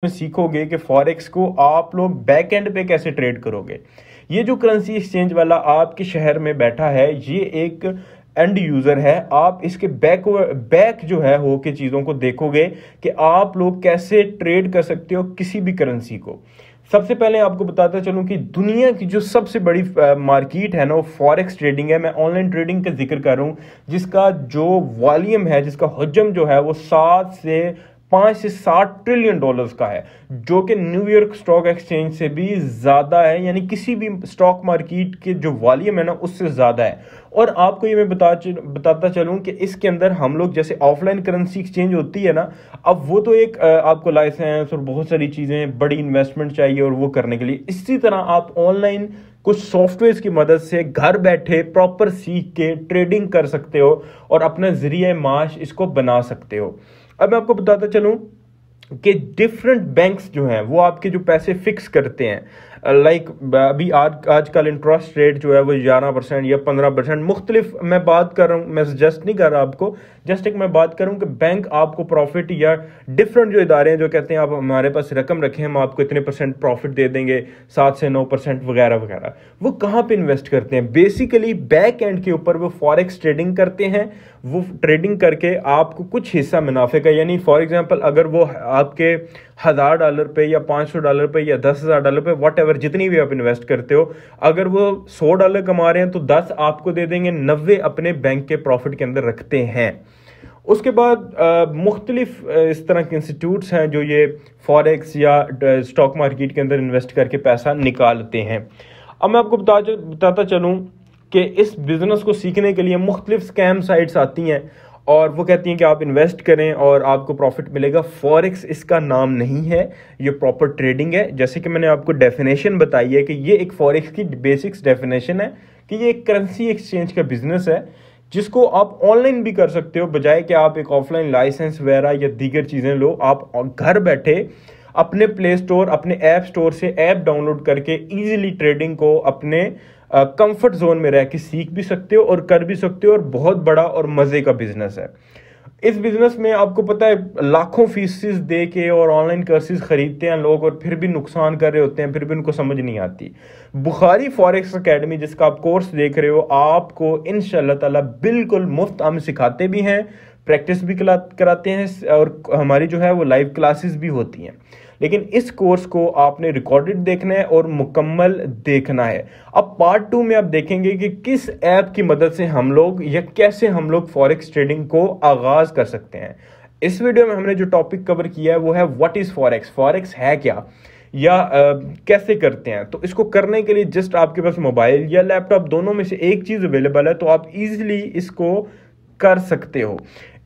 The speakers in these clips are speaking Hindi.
में सीखोगे कि फॉरेक्स को आप लोग बैक एंड पे कैसे ट्रेड करोगे। ये जो करेंसी एक्सचेंज वाला आपके शहर में बैठा है, ये एक एंड यूजर है। आप इसके बैक जो है हो के चीज़ों को देखोगे कि आप लोग कैसे ट्रेड कर सकते हो किसी भी करेंसी को। सबसे पहले आपको बताता चलूं कि दुनिया की जो सबसे बड़ी मार्केट है ना, वो फॉरेक्स ट्रेडिंग है। मैं ऑनलाइन ट्रेडिंग का जिक्र कर रहा हूं, जिसका जो वॉल्यूम है, जिसका हजम जो है वो 5 से 7 ट्रिलियन डॉलर्स का है, जो कि न्यूयॉर्क स्टॉक एक्सचेंज से भी ज्यादा है, यानी किसी भी स्टॉक मार्केट के जो वॉल्यूम है ना उससे ज्यादा है। और आपको ये मैं बताता चलूं कि इसके अंदर हम लोग जैसे ऑफलाइन करेंसी एक्सचेंज होती है ना, अब वो तो एक आपको लाइसेंस और बहुत सारी चीजें, बड़ी इन्वेस्टमेंट चाहिए और वो करने के लिए। इसी तरह आप ऑनलाइन कुछ सॉफ्टवेयर की मदद से घर बैठे प्रॉपर सीख के ट्रेडिंग कर सकते हो और अपना जरिए माश इसको बना सकते हो। अब मैं आपको बताता चलूं कि डिफरेंट बैंक्स जो हैं वो आपके जो पैसे फिक्स करते हैं, लाइक अभी आजकल इंटरेस्ट रेट जो है वो 11% या 15% मुख्तलिफ, मैं बात कर रहा हूँ, मैं सजेस्ट नहीं कर रहा आपको, जस्ट एक मैं बात करूँ कि बैंक आपको प्रॉफिट या डिफरेंट जो इदारे हैं जो कहते हैं आप हमारे पास रकम रखें, हम आपको इतने % प्रॉफिट दे देंगे, 7 से 9% वगैरह वगैरह, वो कहाँ पे इन्वेस्ट करते हैं? बेसिकली बैक एंड के ऊपर वो फॉरेक्स ट्रेडिंग करते हैं। वो ट्रेडिंग करके आपको कुछ हिस्सा मुनाफे का, यानी फॉर एग्जांपल अगर वो आपके $1000 पे या $500 पे या $10,000 पे, वट एवर जितनी भी आप इन्वेस्ट करते हो, अगर वो $100 कमा रहे हैं तो 10 आपको दे देंगे, 90 अपने बैंक के प्रॉफिट के अंदर रखते हैं। उसके बाद मुख्तलिफ इस तरह के इंस्टीट्यूट्स हैं जो ये फॉरेक्स या स्टॉक मार्केट के अंदर इन्वेस्ट करके पैसा निकालते हैं। अब मैं आपको बताता चलूँ कि इस बिजनेस को सीखने के लिए मुख्तलिफ स्कैम साइट्स आती हैं और वो कहती हैं कि आप इन्वेस्ट करें और आपको प्रॉफिट मिलेगा। फॉरेक्स इसका नाम नहीं है, ये प्रॉपर ट्रेडिंग है। जैसे कि मैंने आपको डेफिनेशन बताई है कि ये एक फॉरेक्स की बेसिक्स डेफिनेशन है कि ये एक करेंसी एक्सचेंज का बिजनेस है जिसको आप ऑनलाइन भी कर सकते हो, बजाय कि आप एक ऑफलाइन लाइसेंस वगैरह या दीगर चीज़ें लो। आप घर बैठे अपने प्ले स्टोर, अपने ऐप स्टोर से ऐप डाउनलोड करके ईजिली ट्रेडिंग को अपने कंफर्ट जोन में रह के सीख भी सकते हो और कर भी सकते हो, और बहुत बड़ा और मजे का बिजनेस है। इस बिजनेस में आपको पता है लाखों फीसेस दे के और ऑनलाइन कोर्सेज खरीदते हैं लोग और फिर भी नुकसान कर रहे होते हैं, फिर भी उनको समझ नहीं आती। बुखारी फॉरेक्स एकेडमी जिसका आप कोर्स देख रहे हो, आपको इंशाल्लाह ताला बिल्कुल मुफ्त हम सिखाते भी हैं, प्रैक्टिस भी कराते हैं और हमारी जो है वो लाइव क्लासेस भी होती हैं। लेकिन इस कोर्स को आपने रिकॉर्डेड देखना है और मुकम्मल देखना है। अब पार्ट 2 में आप देखेंगे कि किस ऐप की मदद से हम लोग या कैसे हम लोग फॉरेक्स ट्रेडिंग को आगाज कर सकते हैं। इस वीडियो में हमने जो टॉपिक कवर किया है वो है व्हाट इज फॉरेक्स, फॉरेक्स है क्या या कैसे करते हैं। तो इसको करने के लिए जस्ट आपके पास मोबाइल या लैपटॉप दोनों में से एक चीज अवेलेबल है, तो आप इजीली इसको कर सकते हो।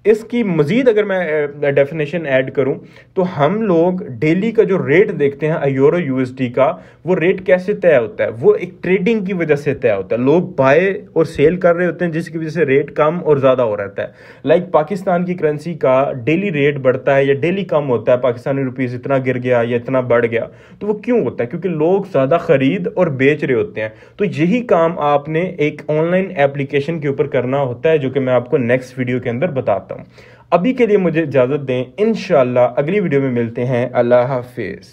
इसकी मजीद अगर मैं डेफिनेशन ऐड करूं तो हम लोग डेली का जो रेट देखते हैं यूरो यूएसडी का, वो रेट कैसे तय होता है? वो एक ट्रेडिंग की वजह से तय होता है। लोग बाय और सेल कर रहे होते हैं जिसकी वजह से रेट कम और ज्यादा हो रहता है। लाइक पाकिस्तान की करेंसी का डेली रेट बढ़ता है या डेली कम होता है, पाकिस्तानी रुपीस इतना गिर गया या इतना बढ़ गया, तो वो क्यों होता है? क्योंकि लोग ज्यादा खरीद और बेच रहे होते हैं। तो यही काम आपने एक ऑनलाइन एप्लीकेशन के ऊपर करना होता है, जो कि मैं आपको नेक्स्ट वीडियो के अंदर बताता हूं। अभी के लिए मुझे इजाजत दें, इंशाल्लाह अगली वीडियो में मिलते हैं। अल्लाह हाफिज।